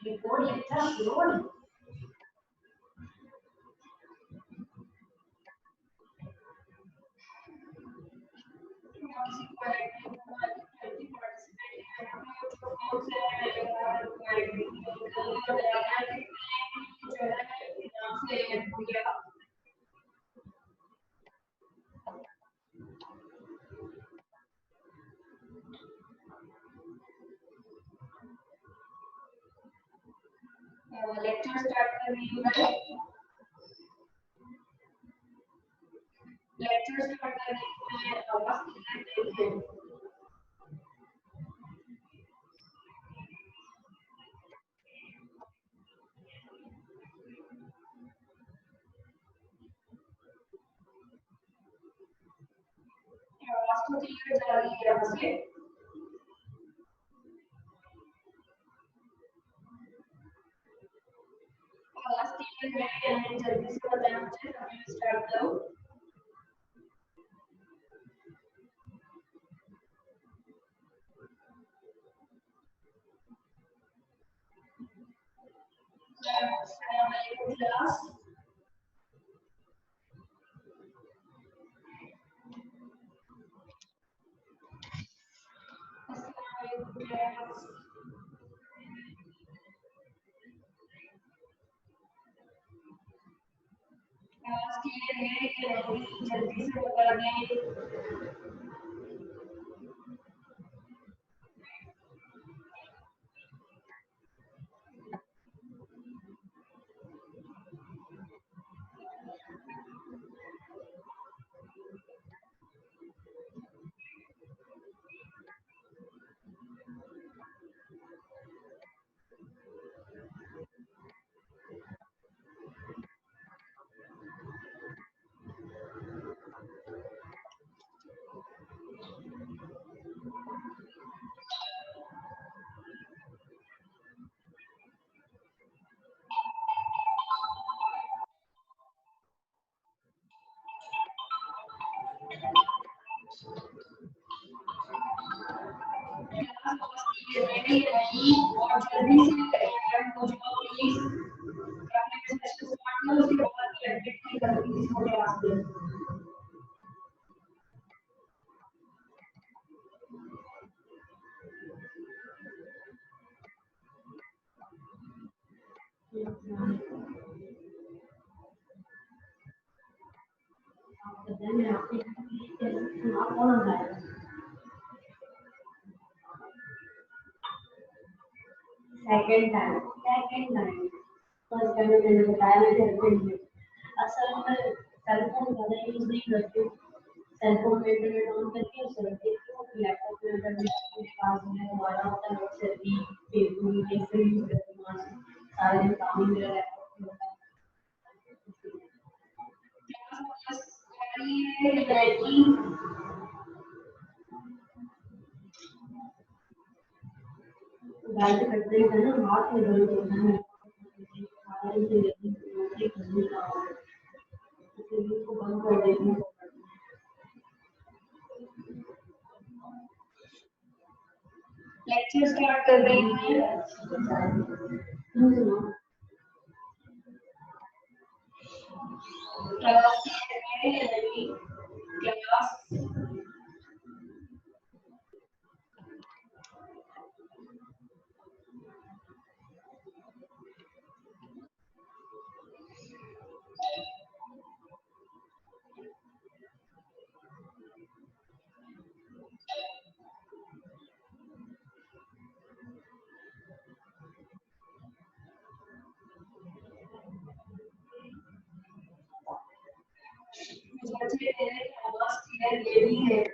Record lecture slowly. Lecture start कर रही हूँ मैं लेक्चर स्टार्ट कर रही हूँ मैं आवाज क्लियर नहीं है आवाज तो क्लियर जा रही है यहाँ से आवाज क्लियर है या नहीं जल्दी से बताना मुझे तभी मैं स्टार्ट करूँ अस्सलाम वालेकुम क्लास अस्सलाम वालेकुम क्लास आवाज क्लियर है कि नहीं जल्दी से बता दें ready और जल्दी से तैयार हो जाओ प्लीज अपने सेशन स्टार्ट करो उसके बाद की एक्टिविटी करनी है क्लास में सेकंड टाइम फर्स्ट टाइम मैंने बताया मैं घर पे असल में सेल फोन ज़्यादा यूज नहीं करती हूँ सेल फोन में इंटरनेट ऑन करके उसे रख देती हूँ लैपटॉप में अगर मेरे पास में हमारा होता है उससे भी फेसबुक कैसे यूज करती हूँ सारे दिन काम ही मेरा लैपटॉप में होता है गाइड करते हैं ना हाथ में दर्द होता है खाने से लेकिन रोटी करने का इसलिए इसको बंद कर देती हूँ लेक्चर स्टार्ट कर रही हूँ क्लास मुझे आवाज क्लियर ये भी है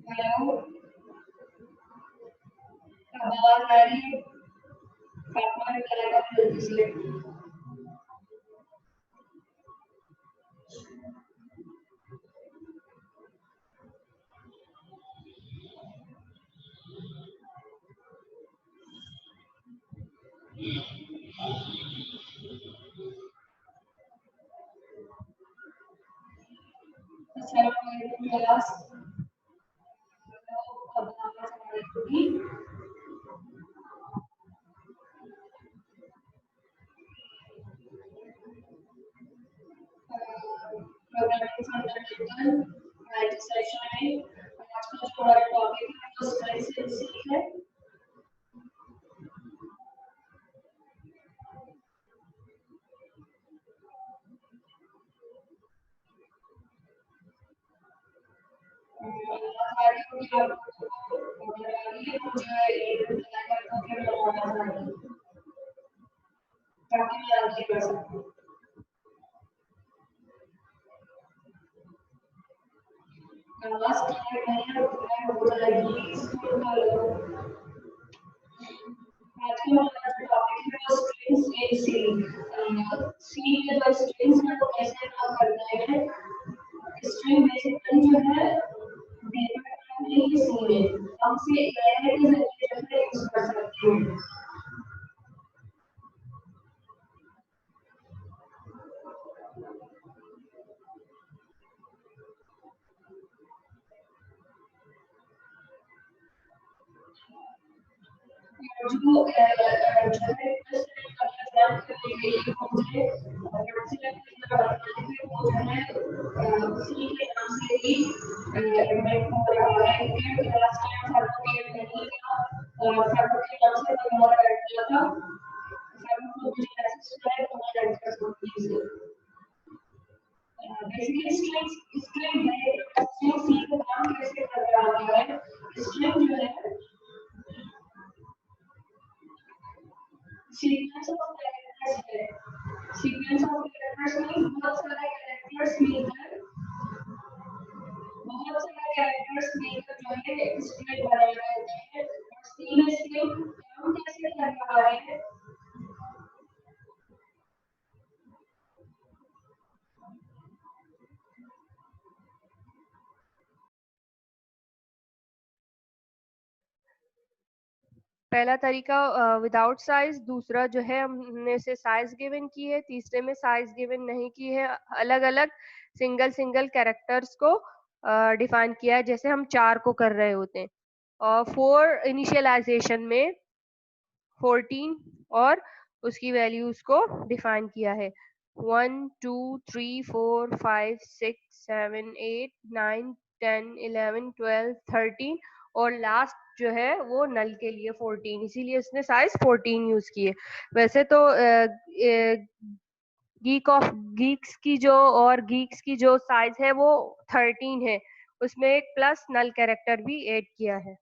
हेलो, अब आवाज आ रही है? फातिमा ने बताया था जल्दी से। अस्सलाम वालेकुम क्लास। अब आवाज आ रही होगी। प्रोग्रामिंग फंडामेंटल आज सेशन में आज का जो हमारा टॉपिक है वो स्ट्रेस है। आवाज आ रही होगी आपको, अगर आ रही है तो मुझे ये बताया करना कि मैं आवाज आ रही है ताकि मैं आगे बढ़ सकूं। आवाज क्लियर नहीं है तो मैं हो जाएगी स्कूल का लोग। आज का हमारा जो टॉपिक है वो स्ट्रिंग्स इन सी। सी के जो स्ट्रिंग्स हैं वो कैसे काम करते हैं। स्ट्रिंग बेसिकली जो है डेटा नहीं सी में हम से एआई के जरिए जो है यूज कर सकते हैं। जो है एग्जाम करने के लिए मुझे वो जो है सी के नाम से ही इन्वाइट हो रहा है क्योंकि लास्ट टाइम सर्टिफिकेट नहीं था। सर्टिफिकेट नाम से मैं और ऐड किया था। सर्टिफिकेट मुझे मैसेज किया है तो मैं ऐड कर सकती हूँ। बेसिकली स्ट्रिंग है। स्ट्रिंग सी का काम कैसे कर रहा है। स्ट्रिंग जो है सीक्वेंस ऑफ कैरेक्टर्स है। सीक्वेंस ऑफ कैरेक्टर्स में बहुत सारे कैरेक्टर्स मिलकर जो है स्ट्रिंग बनाए जाते हैं। और सी में स्ट्रिंग काम कैसे कर रहा है। पहला तरीका विदाउट साइज, दूसरा जो है हमने से साइज गिवन की है, तीसरे में साइज गिवन नहीं की है। अलग अलग सिंगल सिंगल कैरेक्टर्स को डिफाइन किया है जैसे हम 4 को कर रहे होते हैं। और 4 इनिशियलाइजेशन में 14 और उसकी वैल्यूज को डिफाइन किया है। 1 2 3 4 5 6 7 8 9 10 11 12 13 और लास्ट जो है वो नल के लिए 14, इसीलिए उसने साइज 14 यूज की है। वैसे तो गीक्स की जो और गीक्स की जो साइज है वो 13 है, उसमें एक प्लस नल कैरेक्टर भी ऐड किया है।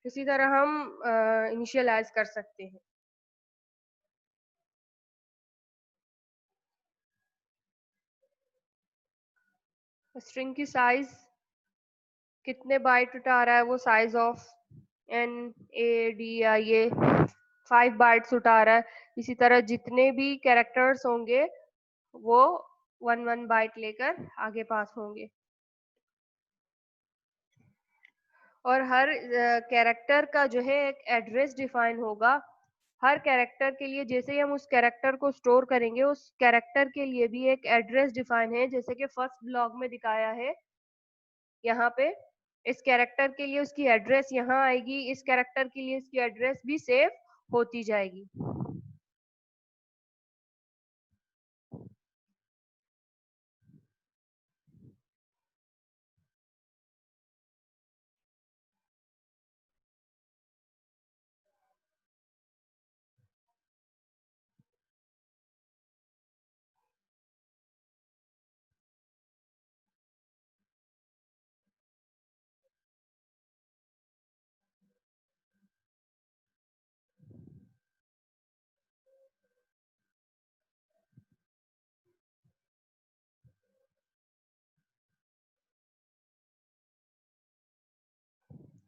इसी तरह हम इनिशियलाइज कर सकते हैं। स्ट्रिंग की साइज कितने बाइट उठा रहा है, वो size of N A D I A 5 bytes उठा रहा है। इसी तरह जितने भी कैरेक्टर्स होंगे वो 1 बाइट लेकर आगे पास होंगे। और हर कैरेक्टर का जो है एक एड्रेस डिफाइन होगा। हर कैरेक्टर के लिए जैसे ही हम उस कैरेक्टर को स्टोर करेंगे उस कैरेक्टर के लिए भी एक एड्रेस डिफाइन है, जैसे कि फर्स्ट ब्लॉग में दिखाया है। यहाँ पे इस कैरेक्टर के लिए उसकी एड्रेस यहाँ आएगी, इस कैरेक्टर के लिए इसकी एड्रेस भी सेव होती जाएगी।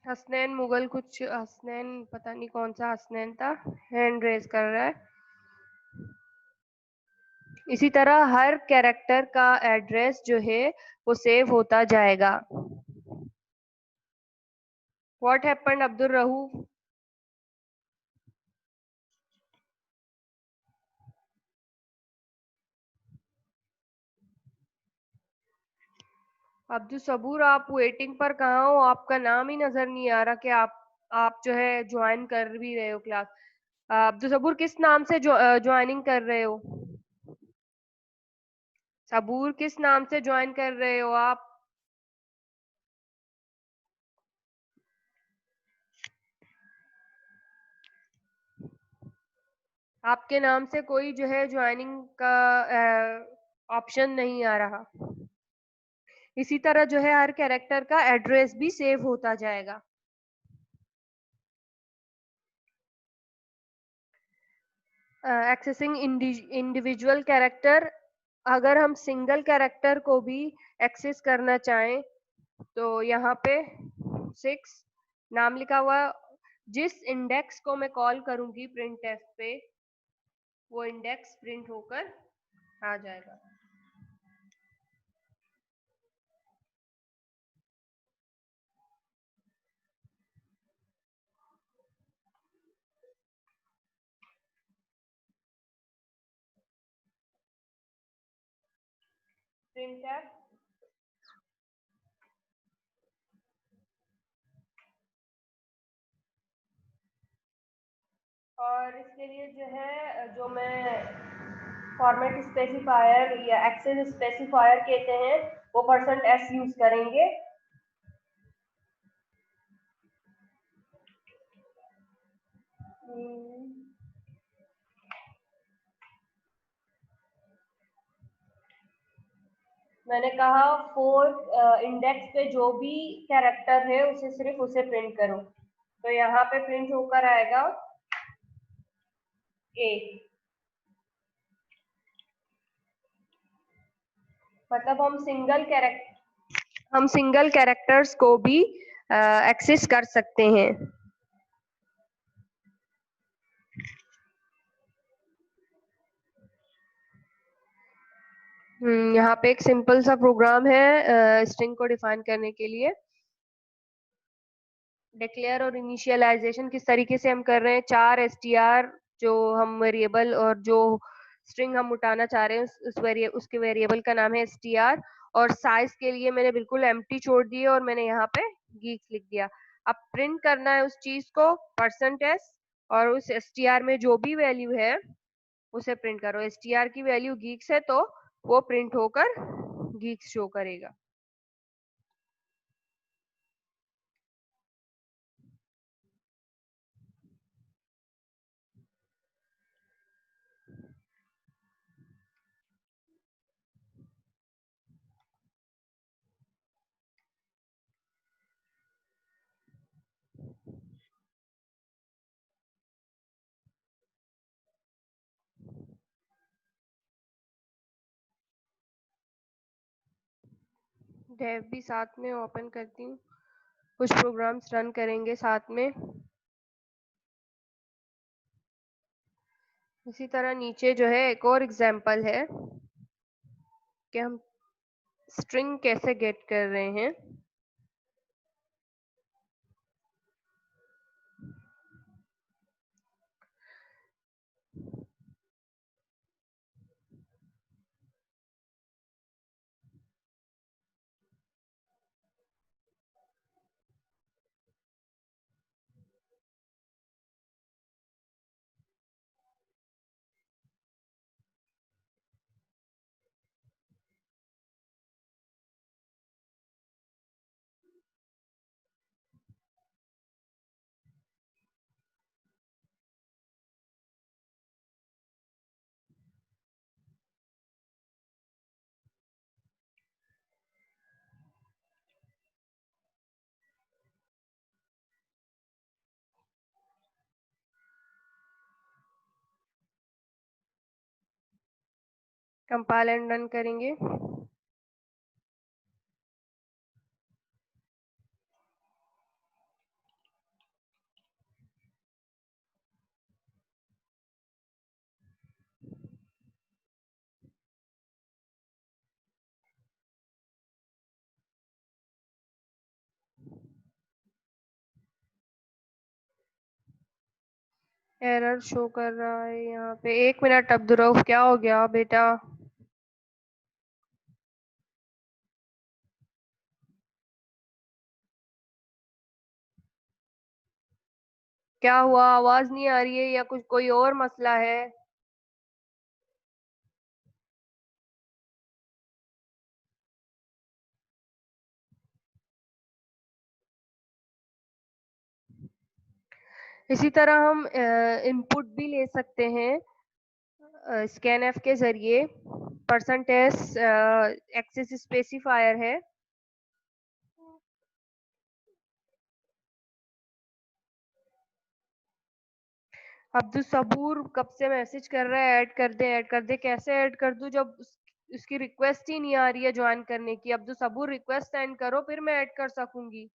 हसनैन मुगल, कुछ हसनैन, पता नहीं कौन सा हसनैन था, हैंड रेज कर रहा है। इसी तरह हर कैरेक्टर का एड्रेस जो है वो सेव होता जाएगा। व्हाट हैपेंड अब्दुल रहू? अब्दुल सबूर, आप वेटिंग पर कहाँ हो? आपका नाम ही नजर नहीं आ रहा कि आप जो है ज्वाइन कर भी रहे हो क्लास। अब्दुल सबूर, किस नाम से ज्वाइनिंग कर रहे हो? सबूर, किस नाम से ज्वाइन कर रहे हो आप? आपके नाम से कोई जो है ज्वाइनिंग का ऑप्शन नहीं आ रहा। इसी तरह जो है हर कैरेक्टर का एड्रेस भी सेव होता जाएगा। एक्सेसिंग इंडिविजुअल कैरेक्टर, अगर हम सिंगल कैरेक्टर को भी एक्सेस करना चाहें तो यहाँ पे 6 नाम लिखा हुआ है। जिस इंडेक्स को मैं कॉल करूंगी प्रिंट एफ पे, वो इंडेक्स प्रिंट होकर आ जाएगा। प्रिंट एफ, और इसके लिए जो है जो मैं फॉर्मेट स्पेसिफायर या एक्सेस स्पेसिफायर कहते हैं वो %s यूज करेंगे। मैंने कहा 4 इंडेक्स पे जो भी कैरेक्टर है उसे सिर्फ उसे प्रिंट करो, तो यहाँ पे प्रिंट होकर आएगा ए। मतलब हम सिंगल कैरेक्टर्स को भी एक्सेस कर सकते हैं। यहाँ पे एक सिंपल सा प्रोग्राम है स्ट्रिंग को डिफाइन करने के लिए। डिक्लेयर और इनिशियलाइजेशन किस तरीके से हम कर रहे हैं, 4 str जो हम वेरिएबल और जो स्ट्रिंग हम उठाना चाह रहे हैं उसके वेरिएबल का नाम है str, और साइज के लिए मैंने बिल्कुल एम्प्टी छोड़ दिए और मैंने यहाँ पे गीक्स लिख दिया। अब प्रिंट करना है उस चीज को %s, और उस str में जो भी वैल्यू है उसे प्रिंट करो। str की वैल्यू गीक्स है तो वो प्रिंट होकर गीक्स शो करेगा। डेव भी साथ में ओपन करती हूँ, कुछ प्रोग्राम्स रन करेंगे साथ में। इसी तरह नीचे जो है एक और एग्जांपल है कि हम स्ट्रिंग कैसे गेट कर रहे हैं। कंपाइल एंड रन करेंगे। एरर शो कर रहा है यहाँ पे। 1 मिनट अब्दुरऊफ, क्या हो गया बेटा? क्या हुआ, आवाज नहीं आ रही है या कुछ कोई और मसला है? इसी तरह हम इनपुट भी ले सकते हैं स्कैन एफ के जरिए। परसेंटेज एक्सेस स्पेसिफायर है। अब्दुल सबूर कब से मैसेज कर रहा है ऐड कर दे ऐड कर दे। कैसे ऐड कर दूं जब उसकी रिक्वेस्ट ही नहीं आ रही है ज्वाइन करने की? अब्दुल सबूर रिक्वेस्ट सेंड करो फिर मैं ऐड कर सकूंगी।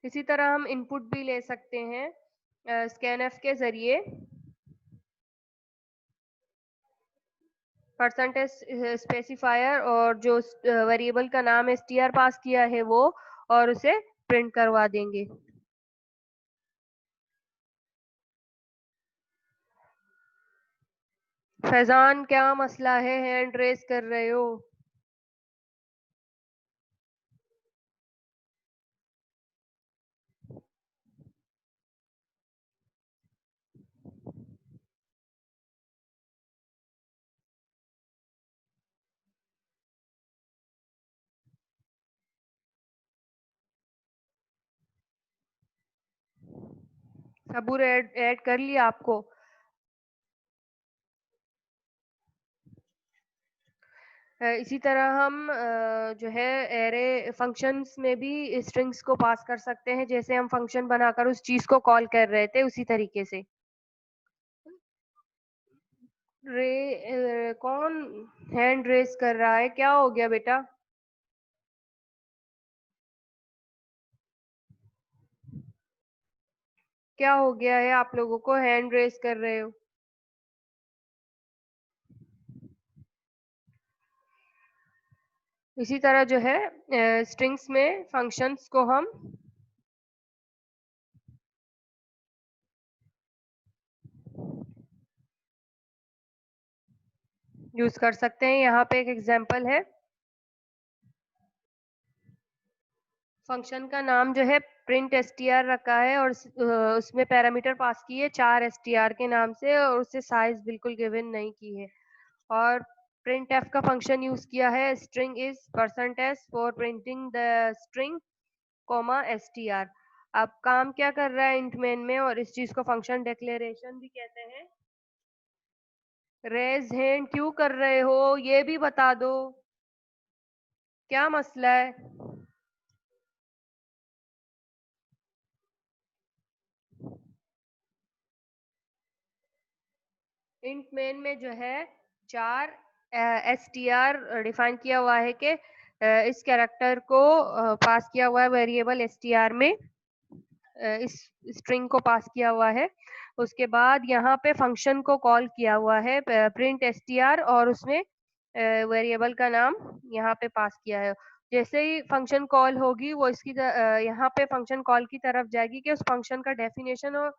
इसी तरह हम इनपुट भी ले सकते हैं स्कैन एफ के जरिए। परसेंटेज स्पेसिफायर और जो वेरिएबल का नाम str पास किया है वो, और उसे प्रिंट करवा देंगे। फैजान, क्या मसला है, हैंड रेस कर रहे हो? सबूर ऐड कर लिया आपको? इसी तरह हम जो है एरे फंक्शंस में भी स्ट्रिंग्स को पास कर सकते हैं, जैसे हम फंक्शन बनाकर उस चीज को कॉल कर रहे थे उसी तरीके से। कौन हैंड रेस कर रहा है? क्या हो गया बेटा? क्या हो गया है आप लोगों को, हैंड रेस कर रहे हो? इसी तरह जो है स्ट्रिंग्स में फंक्शंस को हम यूज कर सकते हैं। यहाँ पे एक एग्जांपल है। फंक्शन का नाम जो है प्रिंट str रखा है और उसमें पैरामीटर पास किए 4 str के नाम से, और उससे साइज बिल्कुल गिवन नहीं की है। और प्रिंट एफ का फंक्शन यूज किया है string is percentage for printing the string comma str। अब काम क्या कर रहा है इंट मेन में, और इस चीज को फंक्शन डिक्लेरेशन भी कहते हैं। रेज हैंड क्यों कर रहे हो, ये भी बता दो, क्या मसला है? इंट मेन में जो है 4 str डिफाइन किया हुआ है कि इस कैरेक्टर को पास किया हुआ है वेरिएबल str में, इस स्ट्रिंग को पास किया हुआ है। उसके बाद यहाँ पे फंक्शन को कॉल किया हुआ है प्रिंट str, और उसमें वेरिएबल का नाम यहाँ पे पास किया है। जैसे ही फंक्शन कॉल होगी वो इसकी यहाँ पे फंक्शन कॉल की तरफ जाएगी कि उस फंक्शन का डेफिनेशन, और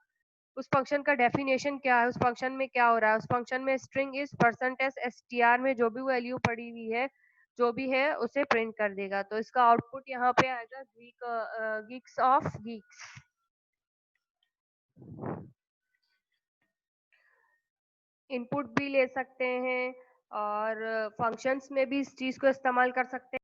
उस फंक्शन का डेफिनेशन क्या है, उस फंक्शन में क्या हो रहा है। उस फंक्शन में स्ट्रिंग इज परसेंटेज str में जो भी वैल्यू पड़ी हुई है, जो भी है उसे प्रिंट कर देगा। तो इसका आउटपुट यहाँ पे आएगा गीक्स ऑफ गीक्स। इनपुट भी ले सकते हैं और फंक्शंस में भी इस चीज को इस्तेमाल कर सकते